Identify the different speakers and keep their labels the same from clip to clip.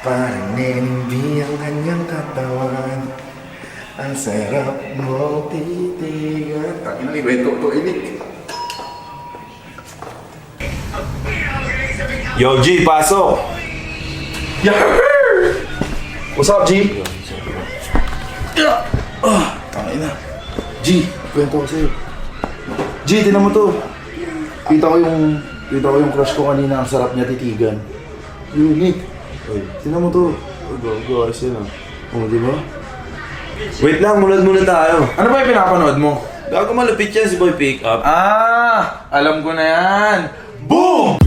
Speaker 1: Parang nenimbi ang kanyang katawan. Ang sarap mong titigan. Takin na iba ito inik.
Speaker 2: Yo, G, pasok!
Speaker 1: Yahoo! What's up, G? Tangin na. G, kwento ko sa'yo. G, tinan mo to. Kita ko yung crush ko kanina. Ang sarap niya titigan. Unique. Tinan mo to.
Speaker 2: Go, ayos yun ah.
Speaker 1: Oh, di ba?
Speaker 2: Wait lang, munad muna tayo.
Speaker 1: Ano ba yung pinapanood mo?
Speaker 2: Gago malapit yan si Boy Pick Up.
Speaker 1: Alam ko na yan. Boom!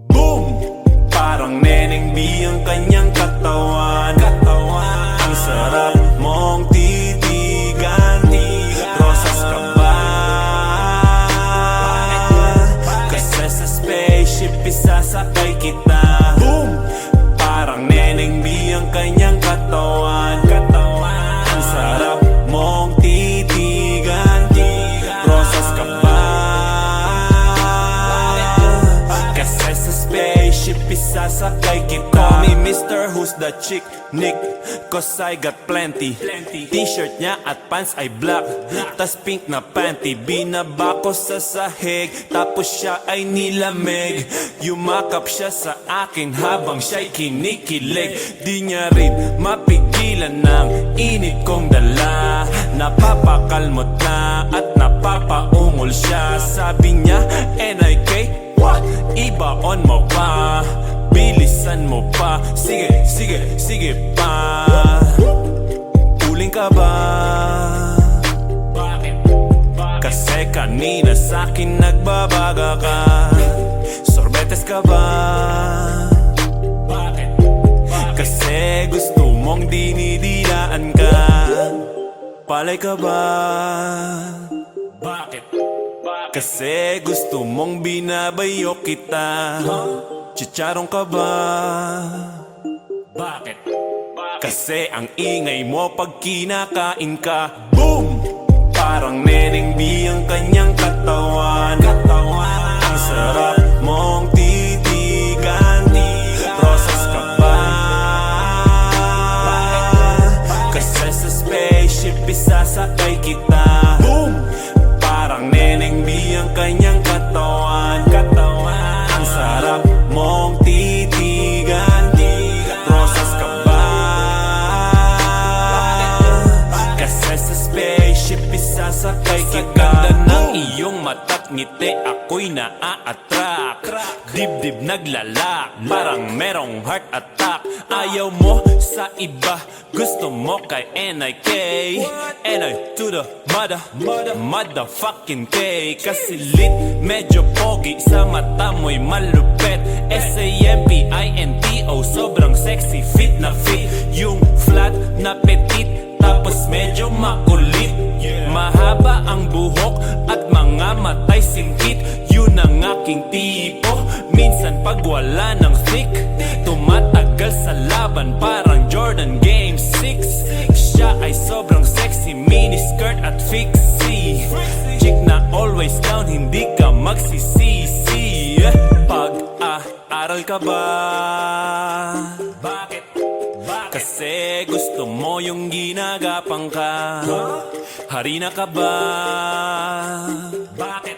Speaker 3: Boom! Parang neneng B ang kanyang katawan. Ang sarap mong titigan. Rosas ka ba? Kasi sa spaceship isasakay kita. Boom! Parang neneng B ang kanyang katawan. Ang sarap mong titigan. Rosas ka ba? Kasi sa spaceship isasakay kita. Call me Mr. Who's the Chick Nick, cause I got plenty. T-shirt niya at pants ay black, tas pink na panty. Binaba ko sa sahig, tapos siya ay nilamig. Yumakap siya sa akin habang siya'y kinikilig. Di niya rin mapigilan ng init kong dala. Napapakalmot na at napapaungol siya. Sabi niya, NIK, what? Ibaon mo pa, bilisan mo pa. Sige, sige, sige pa. Uling ka ba? Bakit? Kasi kanina sa'kin nagbabaga ka. Sorbetes ka ba? Bakit? Kasi gusto mong dinidilaan ka. Palay ka ba? Bakit? Kasi gusto mong binabayo kita. Chicharong ka ba? Bakit? Kasi ang ingay mo pag kinakain ka. Boom! Parang neneng B ang kanyang katawan. Ang sarap mong titigan. Rosas ka ba? Kasi sa spaceship isasakay kita. Boom! Parang neneng B ang kanyang katawan. Ang sarap mong titigan. Rosas ka ba? Kasi sa spaceship isasakay kita. Ganda ng iyong mata't ngiti, ako'y naa-attract. Dibdib naglalak, parang merong heart attack. Ayaw mo sa iba, gusto mo kay NIK. NI to the motherfucking K. Kasi lit, medyo pogi, sa mata mo'y malupet. SAMPINTO, sobrang sexy, fit na fit. Yung flat na petit, tapos medyo makulit. Mahaba ang buhok at mga matay singkit. Yun ang aking tipo. Minsan pag wala ng thick, tumatagal sa laban parang Jordan Game 6. Siya ay sobrang sexy, mini skirt at fixie. Chick na always down, hindi ka magsisisi. Pag-aaral ka ba? Bakit? Kasi gusto mo yung ginagapang ka. Harina ka ba? Bakit?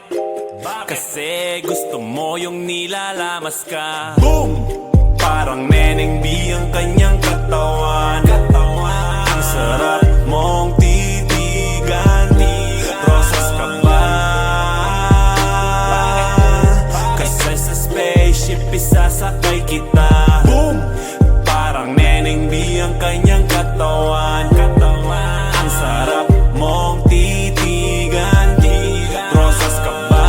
Speaker 3: Kasi gusto mo yung nilalamas ka. Boom! Parang neneng B ang kanyang katawan. Ang sarap mong titigan. Rosas ka ba? Kasi sa spaceship isasakay kita. Boom! Parang neneng B ang kanyang katawan. Ang sarap mong titigan. Rosas ka ba?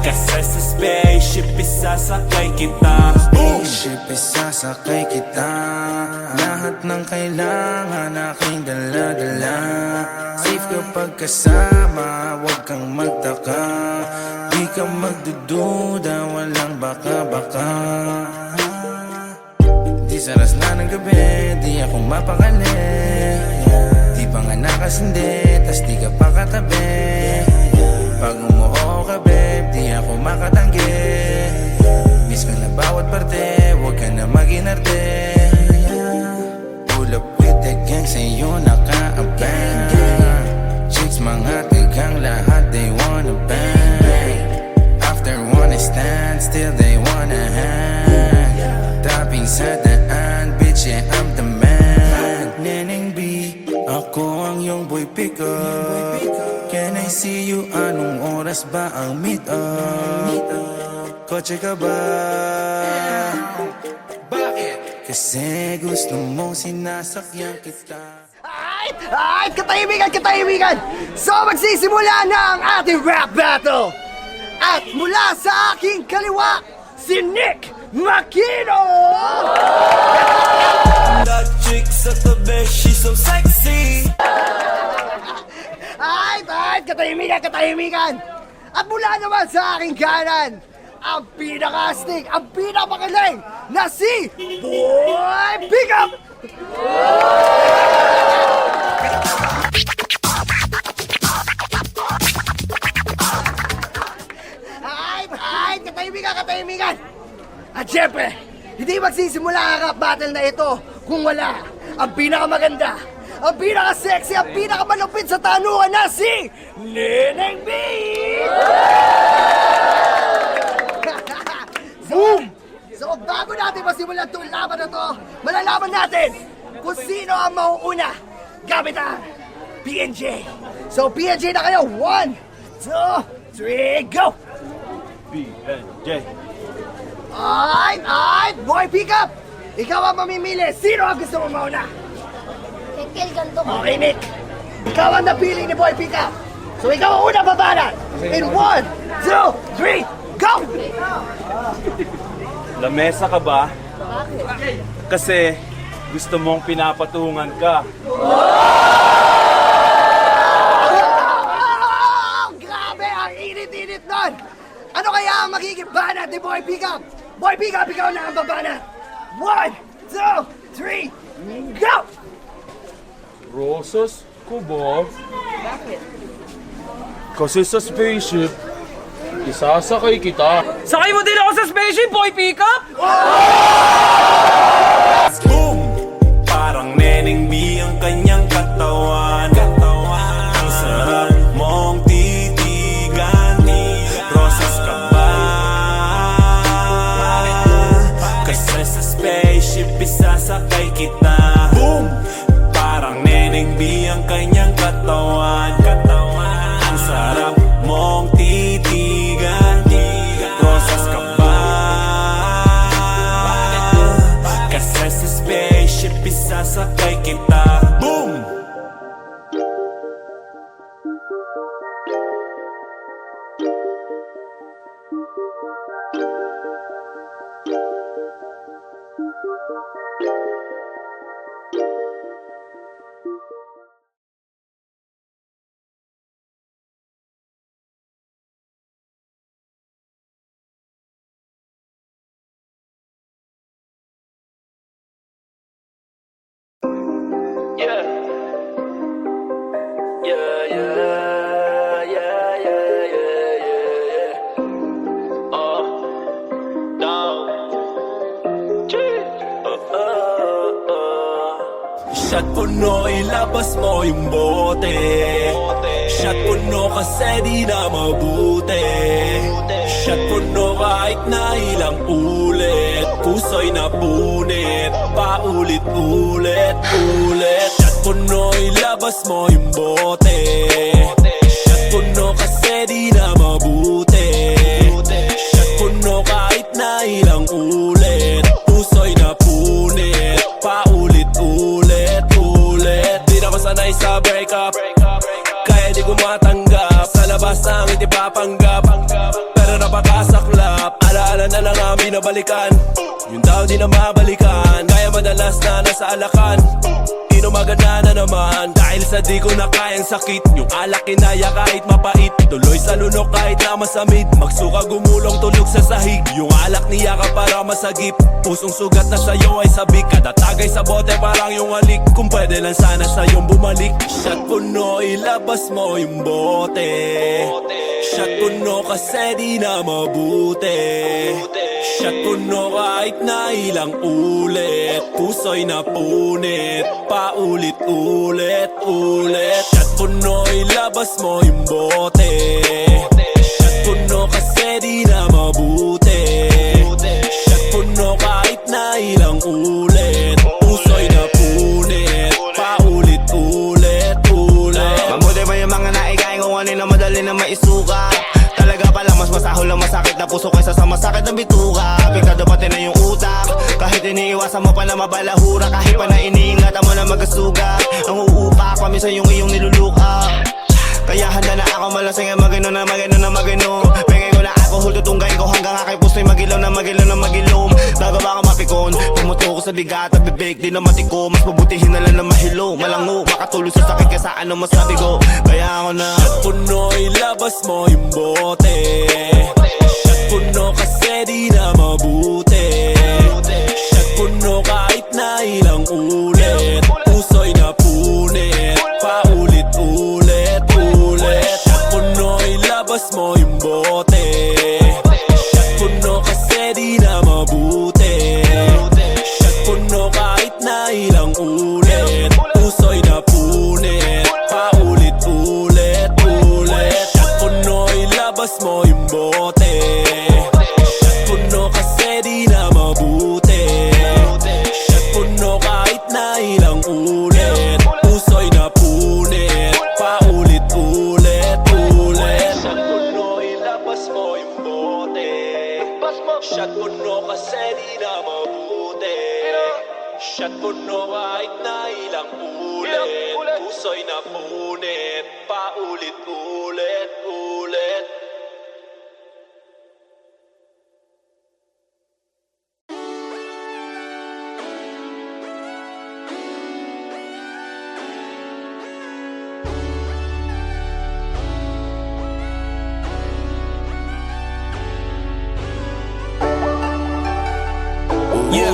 Speaker 3: Kasi sa spaceship isasakay kita.
Speaker 4: Spaceship isasakay kita. Lahat ng kailangan aking dala-dala. Safe kapag kasama, huwag kang magtaka. Di ka magdududa, walang baka Di saras na ng gabi, di ako mapakali Di pa nga nakasindi, tas di ka pa katabi Pag umuho ka babe, di ako makatanggi Miss ka na bawat parte, huwag ka na maginarte Pull up with the gang, sa'yo naka-abang Chicks mga tigang lahat, they wanna bang After one stand, still they wanna hang Tapping sa daan, bitch yeah I'm the man Neneng B, ako ang yung boy pick up Can I see you, anong oras ba ang meet up? Kotse ka ba? Bakit? Kasi gusto mong sinasakyan kita
Speaker 5: Ay, katahimikan! So magsisimula na ang ating rap battle! At mula sa aking kaliwa, si Nick Makino!
Speaker 3: That chick sa tabi, she's so sexy.
Speaker 5: Ay, katahimikan! At mula naman sa aking kanan, ang pinaka-astig, ang pinaka-magaling na si Boy Pickup! Ay, katahimikan! At syempre, hindi magsisimula ang rap battle na ito kung wala ang pinakamaganda, ang pinaka-sexy, ang pinakamalupit sa tanungan na si Neneng B! So bago natin masimulan itong laban na to, malalaman natin kung sino ang mauuna gamit ang PNJ. So PNJ na kayo, 1, 2, 3, go!
Speaker 2: PNJ.
Speaker 5: Ay, Boy Pickup! Ikaw ang mamimili. Sino ang gusto mo mauna?
Speaker 6: Kekil ganto ko.
Speaker 5: Okay, Nick. Ikaw ang napili ni Boy Pickup. So ikaw ang una babalan. In 1, 2, 3, go!
Speaker 2: Lamesa ka ba?
Speaker 6: Bakit?
Speaker 2: Kasi gusto mong pinapatungan ka.
Speaker 5: Grabe, ang init-init nun! Ano kaya ang magiging banat ni Boy Pickup? Boy Pickup, ikaw na ang babanat. 1, 2, 3, go!
Speaker 7: Rosas ko ba?
Speaker 6: Bakit?
Speaker 7: Kasi sa spaceship, isasakay kita.
Speaker 8: Sakay mo din ako sa spaceship, Boy Pickup!
Speaker 3: Boom! Parang Neneng B ang kanyang katawan. Ang sarap mong titigan. Rosas ka ba? Kasi sa spaceship isasakay kita. Boom! Parang Neneng B ang kanyang katawan. Ang sarap mong titigan. Rosas ka ba? Kasi sa spaceship isasakay kita. Boom! Shot puno, ilabas mo yung bote. Shot puno kasi di na mabuti. Shot puno kahit na ilang ulit. Puso'y napunit, paulit-ulit. Shot puno, ilabas mo yung bote. Shot puno kasi di na mabuti. Shot puno kahit na ilang ulit. Puso'y napunit, paulit-ulit. Di na masanay sa breakup, kaya di ko matanggap. Sa labas namin di papanggap, pero napakasaklap. Alaala na lang ang binabalikan. Yun daw di na mabalikan, kaya madalas na nasa alakan. Inumagana na naman dahil sa di ko na kayang sakit. Yung alak kinaya kahit mapait, tuloy sa lunok kahit na masamid. Magsuka gumulong tulog sa sahig, yung alak niya ka para masagip. Pusong sugat na sa'yo ay sabik, kada tagay sa bote parang yung alik. Kung pwede lang sana sa'yong bumalik. Shot puno, ilabas mo yung bote. Shot puno kasi di na mabuti. Shot puno kahit na ilang ulit, puso'y napunit, paulit-ulit, ulit. Shot puno, ilabas mo yung bote. Shot puno kasi di na mabuti. Shot puno kahit na ilang ulit, puso'y napunit, paulit-ulit, ulit.
Speaker 9: Mabuti ba yung mga naikain kung ano na madali na maisuka? Talaga pala mas masahol ang masakit na puso kaysa sa masakit na bituka. Apektado pati na yung utak, kahit iniiwasan mo pa na mabalahura. Kahit pa na iniingatan mo na magasugat, ang uupa pa minsan yung iyong niluluka. Kaya handa na ako malasing ay magano na magano na magano. Pengay ko na alcohol, tutunggay ko hanggang aking puso'y magilaw na magilaw na magilom. Bago ba ako mapikon, pumuto ko sa bigat at bibig, di na matiko. Mas mabutihin na lang na mahilo, malango, makatulog sa sakit kaysa ano masabi ko. Kaya ako na
Speaker 3: Shot puno, ilabas mo yung bote. Shot puno kasi di na mabuti. Shot puno kahit na ilang ulit, puso'y napunit, paulit-ulit, ulit. Shot puno, ilabas mo yung bote. Shot puno kasi di na mabuti. Shot puno kahit na ilang ulit, puso'y napunit, paulit-ulit, ulit. Shot puno, ilabas mo yung bote. Shot puno kasi di na mabuti. Shot puno kahit na ilang ulit, puso'y napunit, paulit-ulit, ulit. Shot puno, ilabas mo yung bote. Shot puno kasi di na mabuti. Shot puno kahit na ilang ulit, puso'y napunit, paulit-ulit, ulit. Yeah,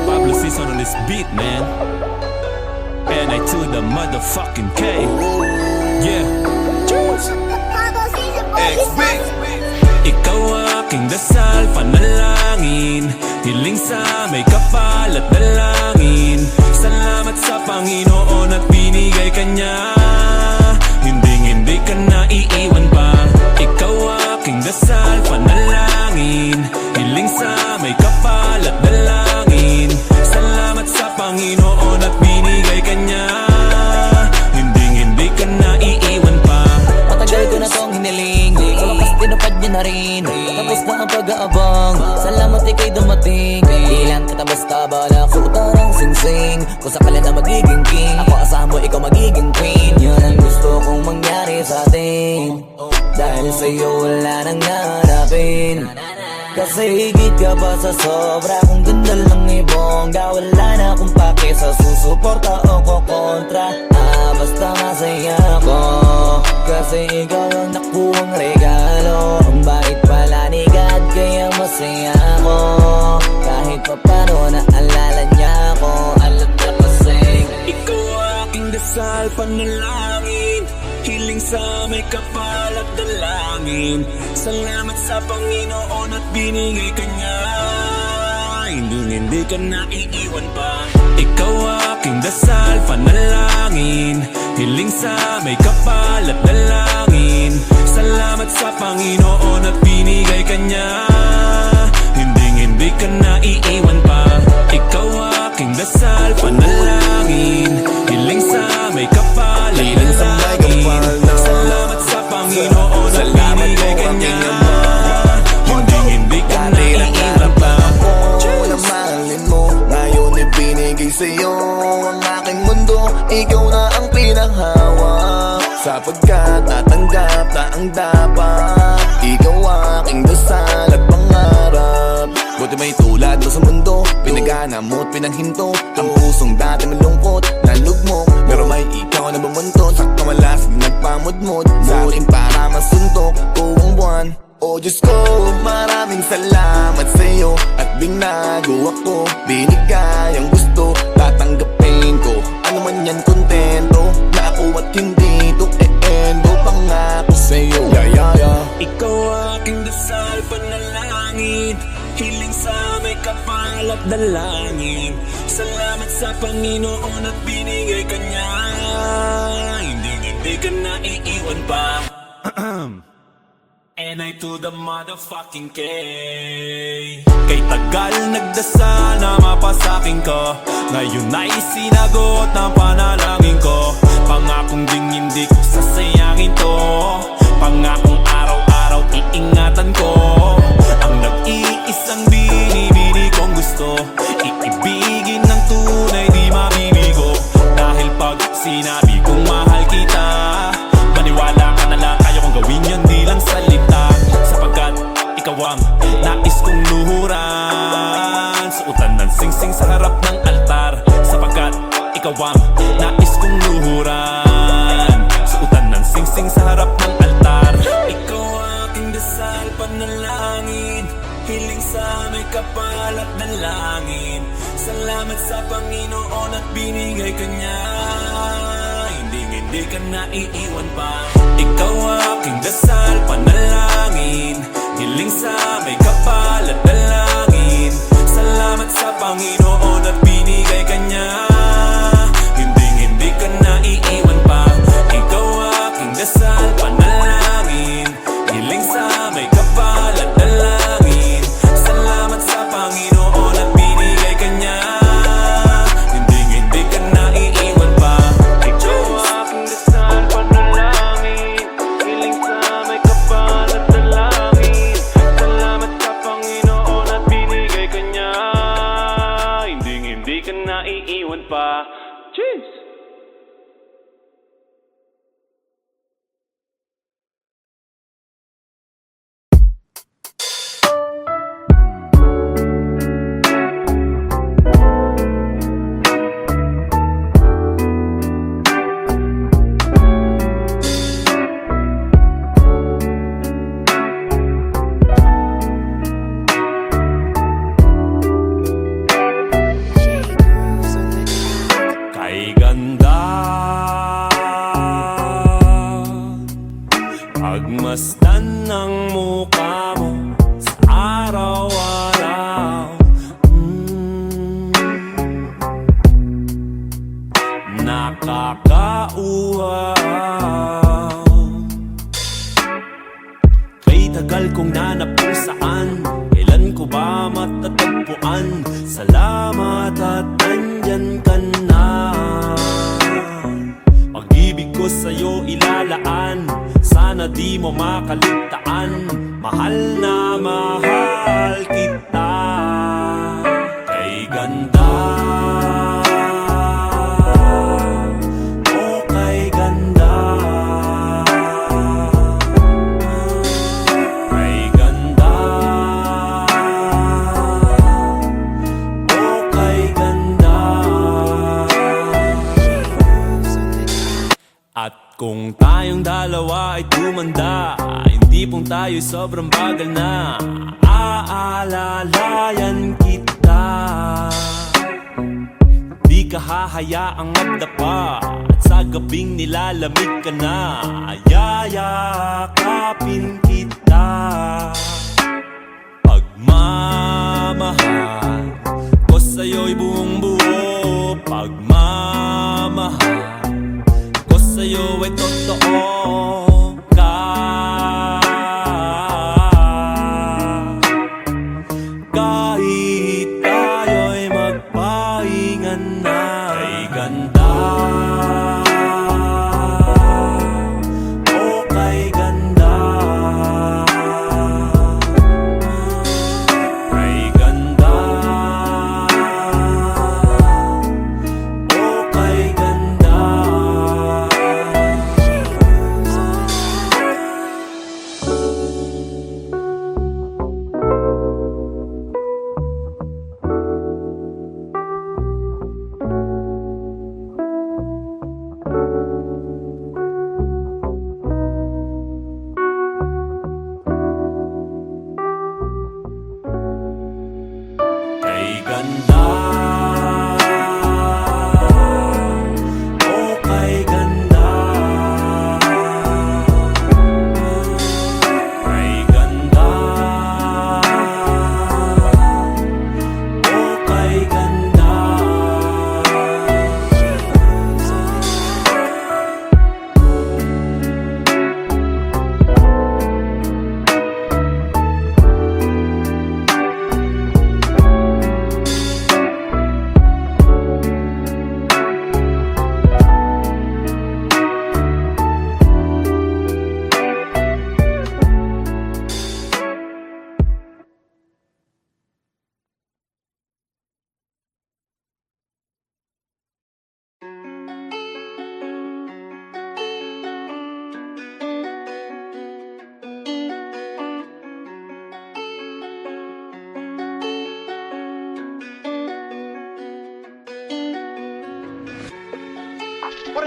Speaker 3: Pablo Season on this beat, man. And I to the motherfucking K. Yeah, XB. Ikaw aking dasal, panalangin, hiling sa may kapal at dalangin. Salamat sa Panginoon at binigay ka niya. Hindi ka na iiwan pa. Ikaw aking dasal, panalangin, hiling sa may kapal at dalangin. Salamat sa Panginoon at binigay ka niya. Hindi ka na iiwan pa.
Speaker 10: Matagal ko na tong hiniling, sa wakas tinupad niya na rin. Tapos na ang pag-aabang, salamat ika'y dumating. Di lang kita basta bala ko utarang sing-sing. Kung sakala na magiging king, ako asahan mo ikaw magiging queen. Yan ang gusto kong mangyari sa atin, dahil sa'yo wala nang hanapin. Kasi higit ka pa sa sobra, kung ganda lang ibongga. Wala na akong pake sa susuporta o kukontra. Basta masaya ko, kasi ikaw ang nakuhang regalo. Ang bait pala ni God, kaya masaya ko. Kahit pa paano naalala niya ako, alam na kasing
Speaker 3: ikaw aking dasal, panalangin, hiling sa may kapal at dalangin. Salamat sa Panginoon at binigay ka niya. Hindi ka na iiwan pa. Ikaw aking dasal, panalangin, hiling sa may kapal at dalangin. Salamat sa Panginoon at binigay ka niya. Hindi ka na iiwan pa. Ikaw aking dasal, panalangin, hiling sa may kapal at dalangin. Salamat sa Panginoon at binigay ka niya. Hindi ka na iiwan pa.
Speaker 9: mahalin mo. Ngayon ibinigay sa'yo ang aking mundo. Ikaw na ang pinahawak, sapagkat natanggap na ang dapat. Ikaw aking dasal at pangarap.
Speaker 4: Buti may tulad mo sa mundo, pinagana mo't pinanghinto. Ang pusong dati malungkot, nalugmok, pero may ikaw na bumuntot. Sakto malasig nagpamudmod sa akin para masuntok buong buwan. Oh Diyos ko, maraming salamat sa'yo at binago ako, binigay ang gusto, tatanggapin ko. Ano man yan, kontento na ako at hindi to e-endo. Pangako sa'yo,
Speaker 3: Ikaw aking dasal, panalangin, hiling sa may kapal at dalangin. Salamat sa Panginoon at binigay ka niya. Hindi ka na iiwan pa. And I to the motherfucking K. Kay tagal nagdasal na mapasakin ko, ngayon ay sinagot ng panalangin ko. Pangakong ding hindi ko sasayangin to, pangakong araw-araw iingatan ko. Ang nag-iisang binibini kong gusto, iibigin ng tunay di mabibigo. Dahil pag sinabi kong mahal kita, maniwala ka na lang, kaya kong gawin yun di lang salita. Sapagkat ikaw ang nais kong luhuran, suotan ng singsing sa harap ng altar. Sapagkat ikaw ang nais kong luhuran, suotan ng singsing sa harap ng altar. Ikaw aking dasal, panalangin, hiling sa may kapal at dalangin. Salamat sa Panginoon at binigay ka niya. Hindi ka na iiwan pa. Ikaw aking dasal, panalangin, hiling sa may kapal at dalangin. Salamat sa Panginoon at binigay ka niya. Hindi ka na iiwan pa. Ikaw aking dasal, panalangin, hiling sa may kapal at dalangin. Salamat sa Panginoon at binigay ka niya. Hindi ka na iiwan pa. Ikaw aking dasal, panalangin, hiling sa may kapal at dalangin. Salamat sa Panginoon at binigay ka niya. Hindi ka na iiwan pa. Cheers! Kay ganda, pagmasdan ng mukha mo sa araw-araw. Nakakauhaw. Kay tagal kong nanap kung saan, kailan ko ba matatagpuan. Salamat at nandyan ka na. Pag-ibig ko sa'yo ilalaan, sana di mo makaligtaan. Mahal na mahal kita. Kay ganda, oh kay ganda, kay ganda, oh kay ganda. At kung tayong dalawa ay tumanda, hindi pong tayo'y sobrang bagal na, aalalayan kita. Di ka hahayaang magdapa, at sa gabing nilalamig ka na, yayakapin kita. Pagmamahal ko sa'yo'y buong buo, pagmamahal ko sa'yo ay totoo ka. Kahit tayo'y magpahinga na. Kay ganda, oh kay ganda,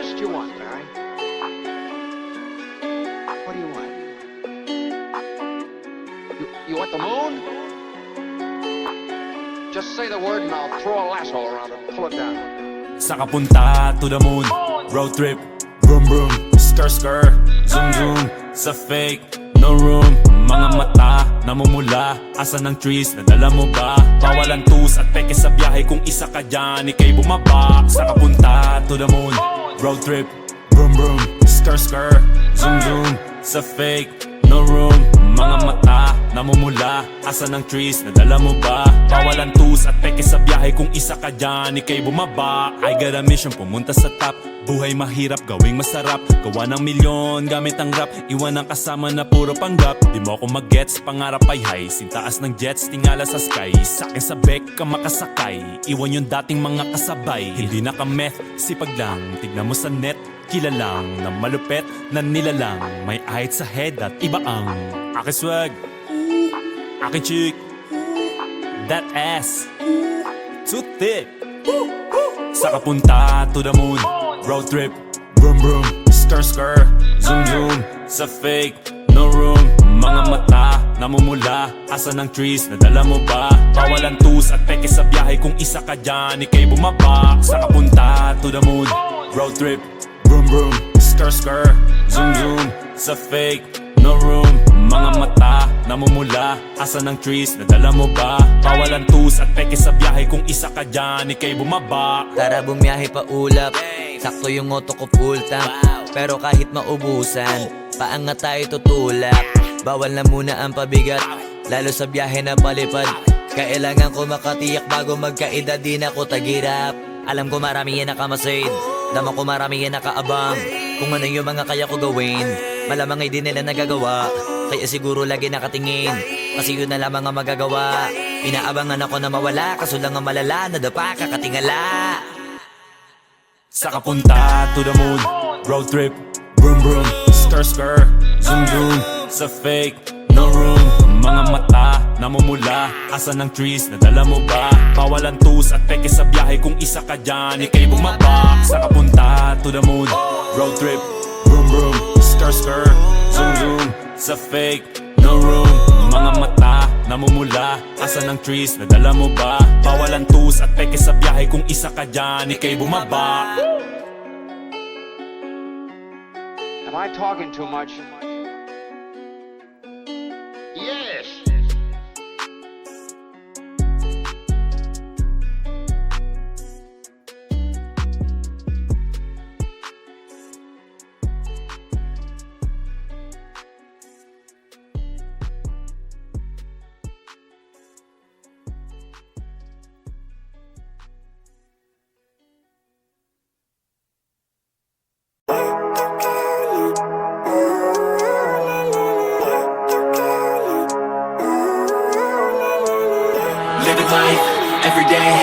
Speaker 11: Earth do you want, Barry? What do you want? You want the moon? Just say the word and I'll throw a lasso around it and pull it down.
Speaker 3: Sa kapunta to the moon, road trip, vroom vroom, skr skr, zoom zoom, sa fake, no room. Mga mata, namumula, asa ng trees, nadala mo ba? Bawal ang tus at peke sa biyahe, kung isa ka dyan, ikay bumaba. Sa kapunta to the moon, road trip, vroom vroom, skr skr, zoom zoom, sa fake, no room. Mga mata, namumula, asa ng trees, nadala mo ba? Bawal ang tus at peke sa biyahe, kung isa ka dyan, ikay bumaba. I got a mission, pumunta sa top. Buhay mahirap, gawing masarap. Gawa ng milyon, gamit ang rap. Iwan ang kasama na puro panggap. Di mo ako mag-gets, pangarap ay high. Sintaas ng jets, tingala sa sky. Sa'kin sa bek ka makasakay. Iwan yung dating mga kasabay. Hindi na ka-meth, sipag lang. Tignan mo sa net, kilalang na malupet na nilalang. May ahit sa head at iba ang aking swag, aking chick, that ass, too thick. Sa kapunta to the moon, road trip, vroom vroom, skr skr, zoom zoom, sa fake, no room. Mga mata, namumula, asa ng trees, nadala mo ba? Bawal ang tus at peke sa biyahe, kung isa ka dyan, ikay bumaba. Sa kapunta to the moon, road trip, vroom vroom, skr skr, zoom zoom, sa fake, no room. Mga mata, namumula, asa ng trees, nadala mo ba? Bawal ang tus at peke sa biyahe, kung isa ka dyan, ikay bumaba.
Speaker 10: Tara bumiyahe pa ulap, sakto yung auto ko full tank. Pero kahit maubusan, paangat tayo tutulak. Bawal na muna ang pabigat, lalo sa biyahe na palipad. Kailangan ko makatiyak bago magkaedad, di na ko tagirap. Alam ko marami yan nakamasid, dama ko marami yan nakaabang. Kung ano yung mga kaya ko gawin, malamang ay di nila nagagawa. Kaya siguro lagi nakatingin, kasi yun na lamang ang magagawa. Inaabangan ako na mawala, kaso lang ang malala, nadapa kakatingala.
Speaker 3: Sa kapunta to the moon, road trip, vroom vroom, skr skr, zoom zoom, sa fake, no room. Mga mata, namumula, asa ng trees, nadala mo ba? Bawal ang tus at peke sa biyahe, kung isa ka dyan, ikay bumaba. Sa kapunta to the moon, road trip, vroom vroom, skr skr, zoom zoom, sa fake, no room. Mga mata, namumula, asa ng trees, nadala mo ba? Bawal ang tus at peke sa biyahe, kung isa ka dyan, ikay bumaba.
Speaker 11: Am I talking too much? Yes.
Speaker 3: Living life, every day,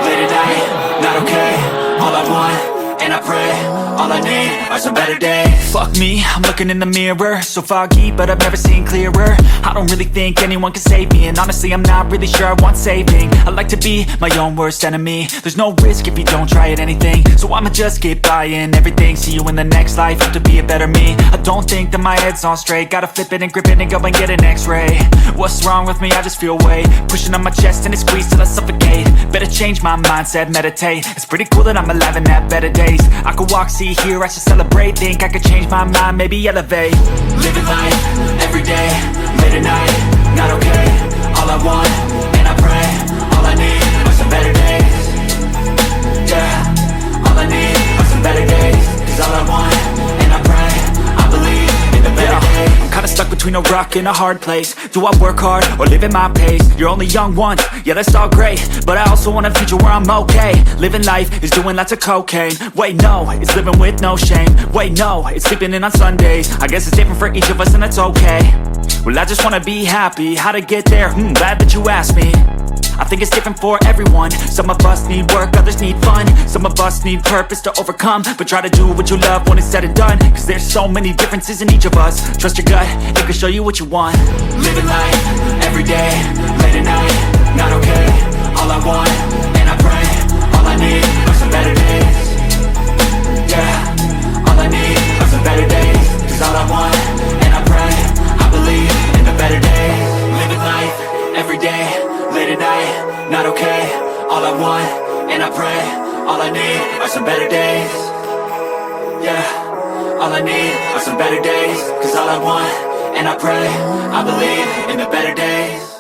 Speaker 3: late at night, not okay. All I want, and I pray, all I need are some better days.
Speaker 12: Fuck me, I'm looking in the mirror, so foggy, but I've never seen clearer. I don't really think anyone can save me, and honestly I'm not really sure I want saving. I like to be my own worst enemy. There's no risk if you don't try at anything, so I'ma just keep buying everything. See you in the next life, have to be a better me. I don't think that my head's on straight, gotta flip it and grip it and go and get an x-ray. What's wrong with me? I just feel weight pushing on my chest and it squeezes till I suffocate. Better change my mindset, meditate. It's pretty cool that I'm alive and have better days. I could walk, see, hear, I should celebrate. Think I could change my mind, maybe elevate.
Speaker 3: Living life, every day, late at night, not okay. All I want, and I pray, all I need are some better days. Yeah, all I need are some better days. Cause all I want, and I pray, I believe in the better days.
Speaker 12: I'm kinda stuck between a rock and a hard place. Do I work hard or live at my pace? You're only young once, yeah that's all great, but I also want a future where I'm okay. Living life is doing lots of cocaine. Wait no, it's living with no shame. Wait no, it's sleeping in on Sundays. I guess it's different for each of us and that's okay. Well I just wanna be happy, how to get there? Glad that you asked me. I think it's different for everyone. Some of us need work, others need fun. Some of us need purpose to overcome. But try to do what you love when it's said and done. Cause there's so many differences in each of us. Trust your gut, it can show you what you want.
Speaker 3: Living life, every day, late at night, not okay. All I want, and I pray, all I need are some better days. Yeah,
Speaker 12: I need are some better days. Cause all I want, and I pray, I believe in the better days. Living life, every day, late at night, not okay. All I want, and I pray, all I need are some better days. Yeah, all I need are some better days. Cause all I want, and I pray, I believe in the better days.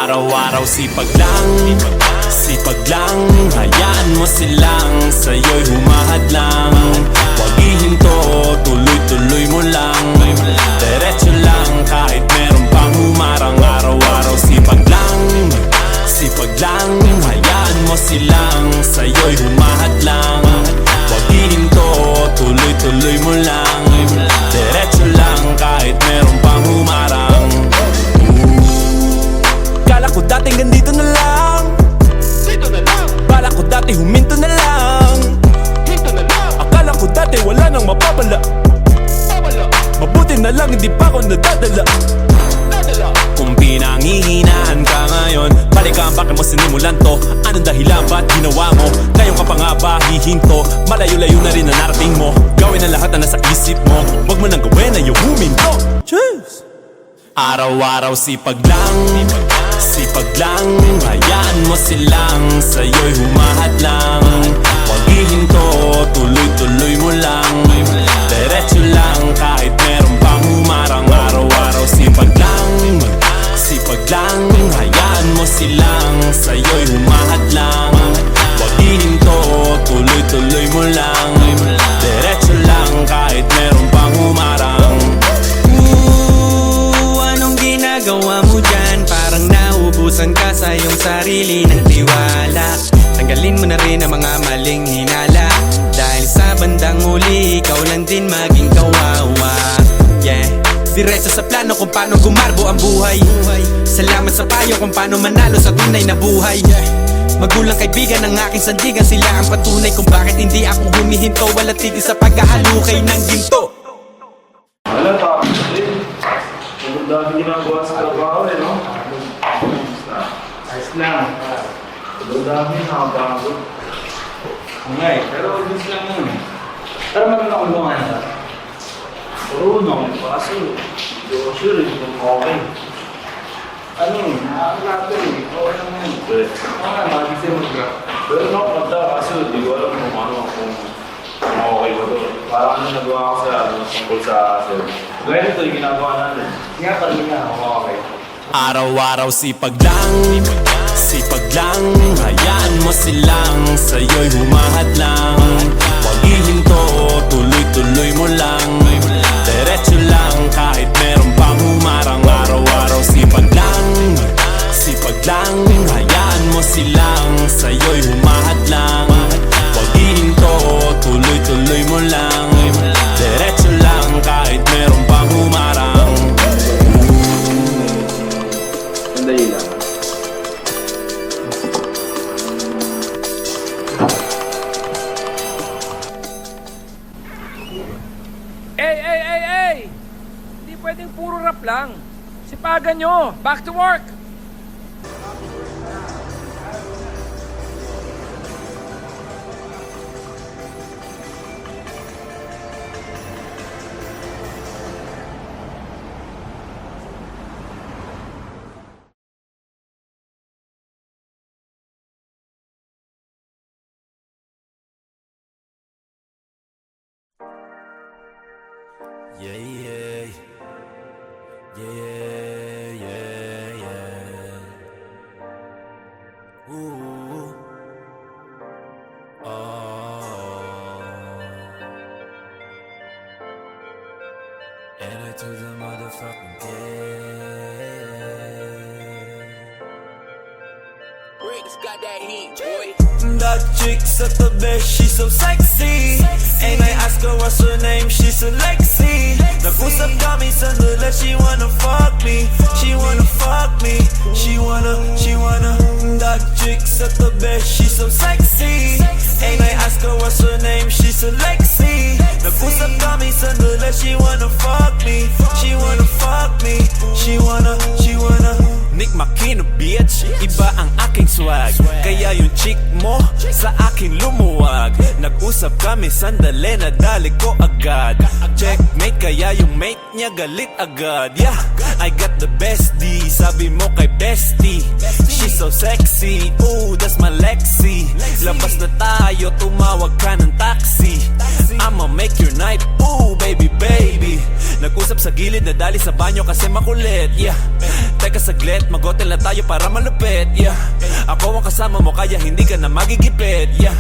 Speaker 3: Araw-araw sipag lang, hayaan mo silang sa'yo'y humahadlang. Huwag ihinto, tuloy-tuloy mo lang, diretso lang kahit meron pang humarang. Araw-araw sipag lang, hayaan mo silang sa'yo'y humahadlang. Huwag ihinto, tuloy-tuloy mo lang, diretso lang kahit meron pang humarang. Kala ko dating ganito na lang, dito na lang. Bala ko dati huminto na lang, hinto na lang. Akala ko dati wala nang mapabala, mabuti na lang hindi pa ako nadadala. Kung pinanghihinaan ka ngayon, balikan bakit mo sinimulan to? Anong dahilan ba't ginawa mo? Ngayon ka pa nga ba hihinto? Malayo-layo na rin ang narating mo. Gawin ang lahat na nasa isip mo, wag mo nang gawin na yung huminto. Cheers! Araw-araw sipag lang, hayaan mo silang sa'yo'y humahadlang. Huwag ihinto, tuloy-tuloy mo lang, diretso lang kahit meron pang humarang. Araw-araw sipag lang, hayaan mo silang sa'yo'y humahadlang. Huwag ihinto, tuloy-tuloy mo lang, diretso lang kahit meron pang humarang.
Speaker 13: Anong ginagawa mo dyan? Parang naubusan ka sa iyong sarili ng tiwala. Tanggalin mo na rin ang mga maling hinala, dahil sa bandang huli ikaw lang din maging kawawa. Yeah, diretso sa plano kung paano gumarbo ang buhay. Salamat sa payo kung paano manalo sa tunay na buhay. Magulang kaibigan ng aking sandigan, sila ang patunay kung bakit hindi ako humihinto. Walang tigil sa pagkahalukay ng ginto.
Speaker 2: Wala pa. Ang dami ginagawa sa trabaho no? Ayos lang. Ang dami nakapagod. Ngay, pero gusto lang yun. Pero marunong ako lumayan ka. Marunong, kaso hindi ko sure kung okay. Nakakalato okay lang yun. Mag-isip mag-grab. Pero nakapagda, kaso hindi ko alam kung ano kung okay ba ito. Parang nagawa ko sa tungkol sa sir. Gaya ito yung ginagawa natin. Nga pa rin nga, okay.
Speaker 3: Araw-araw sipag lang, hayaan mo silang sa'yo'y humahadlang. Huwag ihinto, tuloy-tuloy mo lang, diretso lang kahit meron pang humarang. Araw-araw sipag lang, hayaan mo silang sa'yo'y humahadlang. Huwag ihinto, tuloy-tuloy mo lang, diretso lang kahit meron pang humarang.
Speaker 2: Sandali lang.
Speaker 8: Hey! Hindi pwedeng puro rap lang. Sipagan nyo! Back to work!
Speaker 3: Yeah. Ooh. Enter to the motherfucking game.
Speaker 14: Rick's got that heat, boy.
Speaker 3: That chick at the best, she's so sexy. And I ask her what's her name, she's so Lexi. Nag-usap kami sandali, she wanna fuck me. She wanna fuck me. She wanna that chick sa tabi, she's so sexy. And I ask her what's her name, she's a Lexi. Nag-usap kami sandali, she wanna fuck me. She wanna fuck me. She wanna Nick Makino bitch, iba ang aking swag. Kaya yung chick mo sa akin lumuwag. Nag-usap kami sandali, nadali ko agad. Checkmate, kaya yung mate niya galit agad. Yeah, I got the bestie, sabi mo kay bestie. She's so sexy, ooh, that's my Lexi. Labas na tayo, tumawag ka ng taxi. I'ma make your night, ooh, baby, baby. Nag-usap sa gilid, nadali sa banyo kasi makulit. Yeah, teka saglit, mag-hotel na tayo para malupit. Yeah, ako ang kasama mo kaya hindi ka na magigipit. Yeah,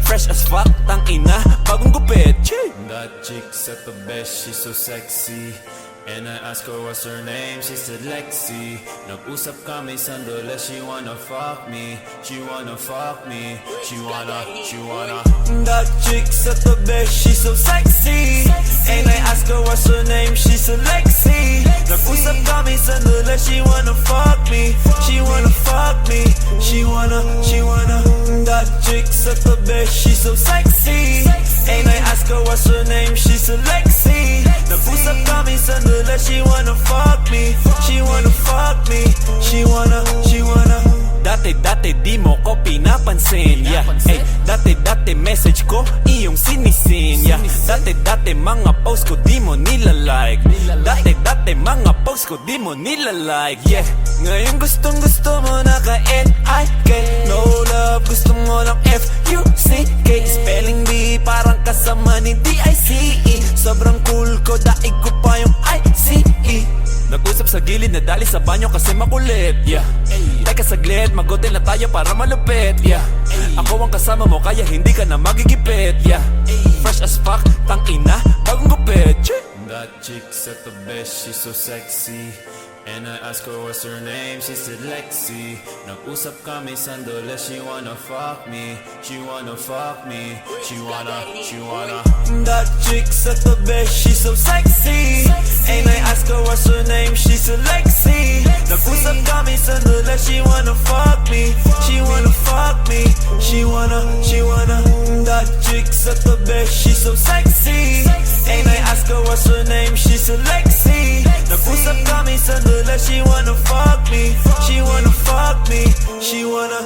Speaker 3: fresh as fuck, tang ina, bagong gupit. That chick at the best, she's so sexy. And I asked her what's her name, she said Lexi. Nag-usap kami sandali, she wanna fuck me. She wanna fuck me. She wanna That chick at the best, she's so sexy. And I asked her what's her name, she said Lexi. Nag-usap kami sandali, she wanna fuck me. She wanna fuck me. She wanna That chick at the best, she's so sexy. And I asked her what's her name, she said Lexi. Nag-usap kami sandali, she wanna fuck me. She wanna fuck me. She wanna Dati di mo ko pinapansin. Yeah, ay, dati message ko iyong sinisin. Yeah, dati mga post ko di mo nilalike. Dati mga post ko di mo nilalike. Yeah, ngayon gustong mo na ka-N-I-K. No love, gusto mo lang F-U-C-K. Spelling bee parang kasama ni D-I-C-E. Sobrang cool ko, daig ko pa yung I-C-E. Nag-usap sa gilid, nadali sa banyo kasi makulit. Yeah, teka saglit, mag-hotel na tayo para malupit. Yeah, ako ang kasama mo kaya hindi ka na magigipit. Yeah, fresh as fuck, tang ina, bagong gupit. That chick at the best, she's so sexy. And I asked her what's her name, she said Lexi. Nag-usap kami sandali, she wanna fuck me. She wanna fuck me. She wanna That chick at the best, she's so sexy. And I asked her what's her name, she said Lexi. Nag-usap kami sandali, she wanna fuck me. She wanna fuck me. She wanna That chick at the best, she's so sexy. And I asked her what's her name, she said Lexi. Nag-usap kami sandali, she wanna fuck me. She wanna fuck me. She wanna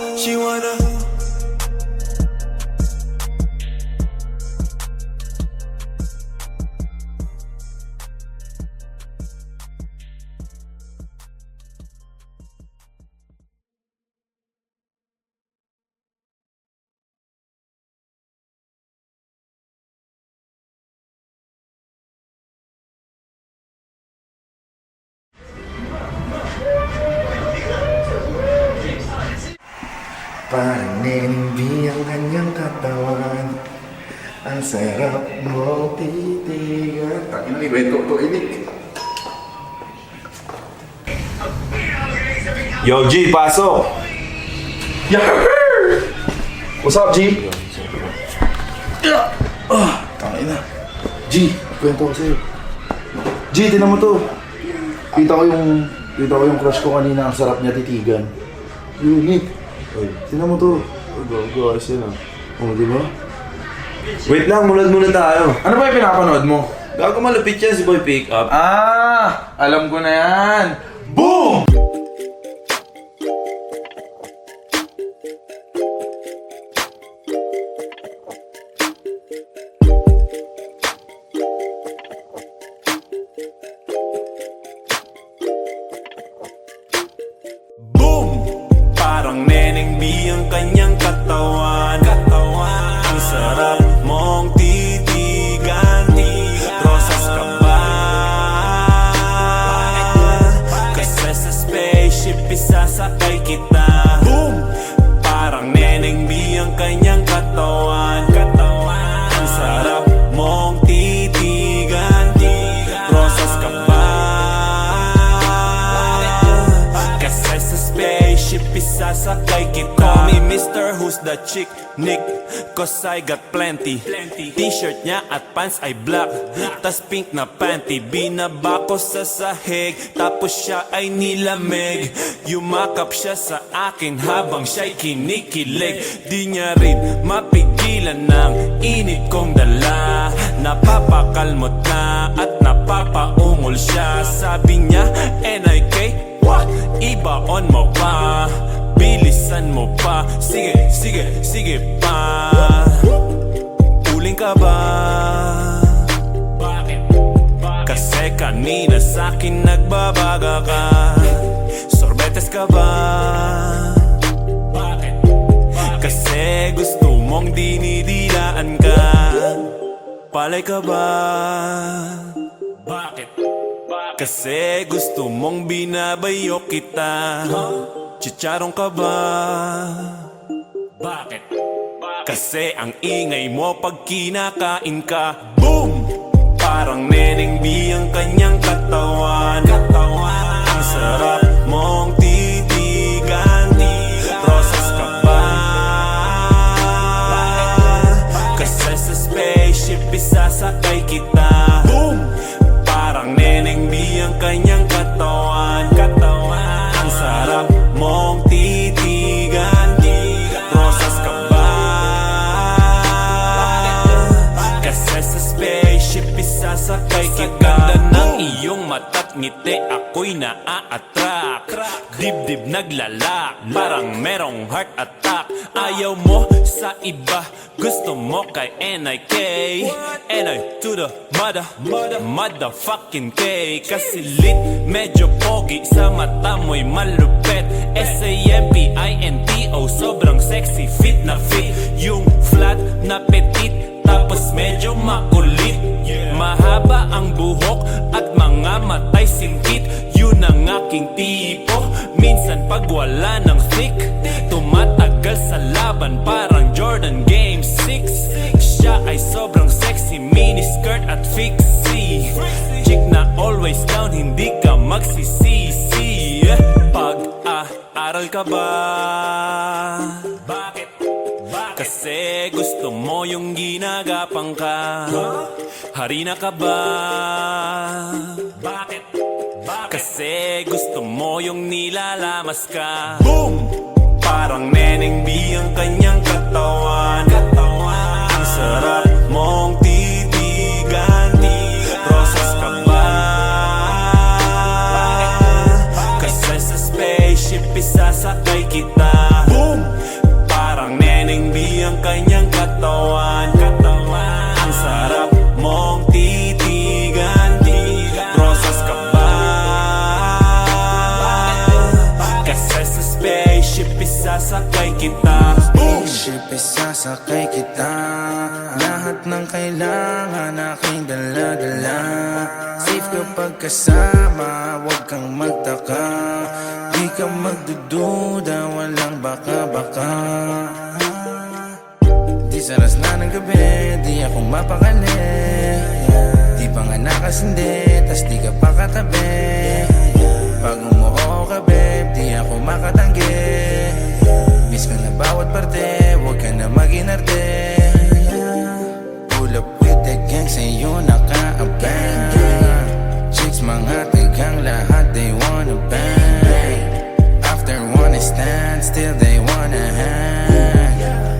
Speaker 1: Parang nenimbi ang kanyang katawan. Ang sarap mong titigan. Takin ni Beto to inik.
Speaker 2: Yo, G, pasok!
Speaker 1: Yahoo! What's up, G? Tangin na. G, kwento ko sa'yo. G, tinan mo to. Kita ko yung crush ko kanina. Ang sarap niya titigan. Unique. Oy, tinan mo to.
Speaker 7: Gago, ayos yun ah.
Speaker 1: Oh, di ba?
Speaker 2: Wait lang, munod muna tayo.
Speaker 7: Ano ba yung pinapanood mo?
Speaker 2: Gago malupit yan si Boy Pick Up.
Speaker 7: Ah! Alam ko na yan!
Speaker 1: Boom!
Speaker 3: Parang neneng B ang kanyang katawan. Ang sarap mong titigan. Rosas ka ba? Kasi sa spaceship isasakay kita. Parang neneng B ang kanyang katawan. Ang sarap mong titigan. Rosas ka ba? Kasi sa spaceship spaceship, isasakay kita. Call me Mr. Who's the Chick, Nick, cause I got plenty. T-shirt niya at pants ay black, tas pink na panty. Binaba ko sa sahig, tapos siya ay nilamig. Yumakap siya sa akin habang siya'y kinikilig. Di niya rin mapigilan ng init kong dala. Napapakalmot na at napapaungol siya. Sabi niya, NIK, what? Ibaon mo pa, bilisan mo pa. Sige, sige, sige pa. Uling ka ba? Bakit? Kasi kanina sa'kin nagbabaga ka. Sorbetes ka ba? Bakit? Kasi gusto mong dinidilaan ka. Palay ka ba? Bakit? Kasi gusto mong binabayo kita. Chicharong ka ba? Bakit? Kasi ang ingay mo pag kinakain ka. Boom! Parang Neneng B ang kanyang katawan. Ang sarap mong titigan. Rosas ka ba? Kasi sa spaceship isasakay kita. Boom! Parang Neneng B ang kanyang katawan. Ang sarap mong titigan. Rosas ka ba? Kasi sa spaceship isasakay kita. Ganda ng iyong mata't ngiti, ako'y naa-attract. Dibdib naglalak, parang merong heart attack. Ayaw mo sa iba, gusto mo kay NIK. NI to the motherfucking K. Kasi lit, medyo pogi, sa mata mo'y malupet. SAMPINTO, sobrang sexy, fit na fit. Yung flat na petit, tapos medyo makulit. Mahaba ang buhok at mga matay singkit. Yun ang aking tipo. Minsan pag wala ng thick, tumatagal sa laban parang Jordan Game 6. Siya ay sobrang sexy, mini skirt at fixie. Chick na always down, hindi ka magsisisi. Pag-aaral ka ba? Bakit? Kasi gusto mo yung ginagapang ka. Harina ka ba? Bakit? Kasi gusto mo yung nilalamas ka. Boom! Parang Neneng B ang kanyang katawan. Ang sarap mong titigan. Rosas ka ba? Kasi sa spaceship isasakay kita. Boom! Parang Neneng B ang kanyang katawan. Ang sarap mong titigan. Rosas ka ba? Kasi sa spaceship isasakay kita.
Speaker 4: Spaceship isasakay kita. Lahat ng kailangan aking dala-dala. Safe kapag kasama, huwag kang magtaka. Di ka magdududa, walang baka-baka. Di saras na ng gabi, di ako mapakali. Di pa nga nakasindi, tas di ka pa katabi. Pag umuo ka babe, di ako makatanggi. Miss ka na bawat parte, huwag ka na mag-inarte. Pull up with the gang, sa'yo naka-abang. Chicks mga tigang lahat, they wanna bang. After one stand, still they wanna hang.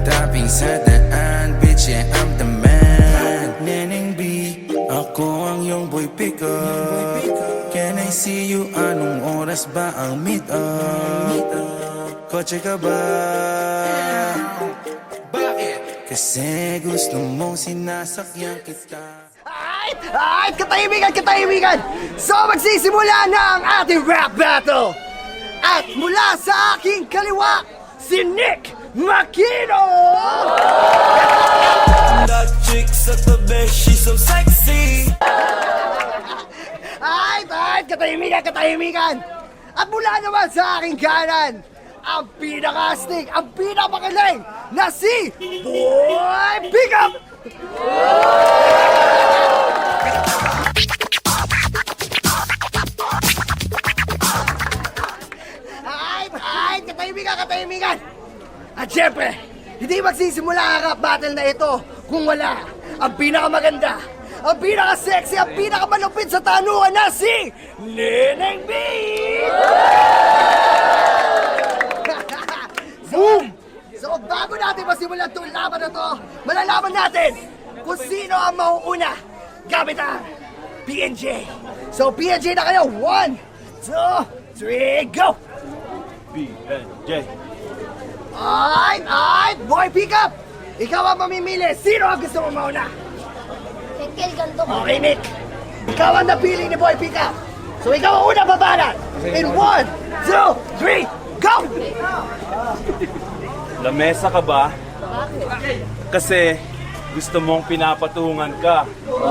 Speaker 4: Dropping sa daan, bitch, yeah, I'm the man. Neneng B, ako ang iyong boy pick up. Can I see you? Anong oras ba ang meet up? Kotse ka ba? Bakit? Kasi gusto mong sinasakyan kita.
Speaker 5: Ay, katahimikan! So magsisimula na ang ating rap battle! At mula sa aking kaliwa, si Nick Makino!
Speaker 3: That chick sa tabi, she's so sexy.
Speaker 5: Ay, katahimikan! At mula naman sa aking kanan, ang pinaka-astig, ang pinaka-makiling na si Boy Pickup! Ay, katahimikan! At syempre, hindi magsisimula ang rap battle na ito kung wala ang pinakamaganda, ang pinaka-sexy, ang pinakamalupit sa tanungan na si Neneng B! So bago natin masimulan itong laban na to, malalaman natin kung sino ang mauuna gamit ang PNJ. So PNJ na kayo, 1, 2, 3, go!
Speaker 2: PNJ.
Speaker 5: Alright, boy pick up! Ikaw ang mamimili, sino ang gusto mo mauna?
Speaker 6: Kekel, ganito ka.
Speaker 5: Okay, Nick. Ikaw ang napili ni Boy Pick Up. So ikaw ang unang babanat. In 1, 2, 3, go!
Speaker 2: Lamesa ka ba?
Speaker 6: Bakit?
Speaker 2: Kasi gusto mong pinapatungan ka.
Speaker 5: Oh,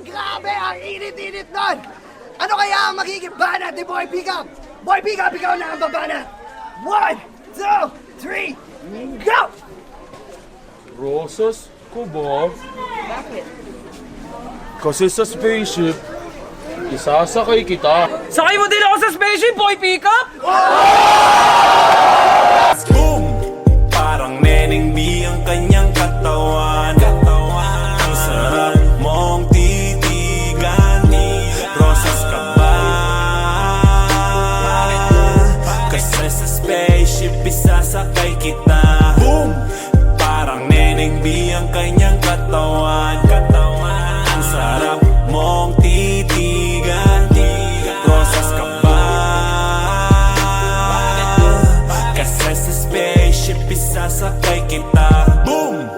Speaker 5: grabe! Ang init-init nun! Ano kaya ang magiging banat ni Boy Pick Up? Boy Pick Up, ikaw na ang babanat. 1, 2, 3, go!
Speaker 2: Rosas ko ba?
Speaker 6: Bakit?
Speaker 2: Kasi sa spaceship, isasakay kita.
Speaker 8: Sakay mo din ako sa spaceship, boy pickup!
Speaker 3: Boom! Parang Neneng B ang kanyang katawan. Ang sarap mong titigan. Rosas ka ba? Kasi sa spaceship isasakay kita. Boom! Parang Neneng B ang kanyang katawan. Ang sarap mong titigan. Rosas ka ba? Kasi sa spaceship isasakay kita. Boom!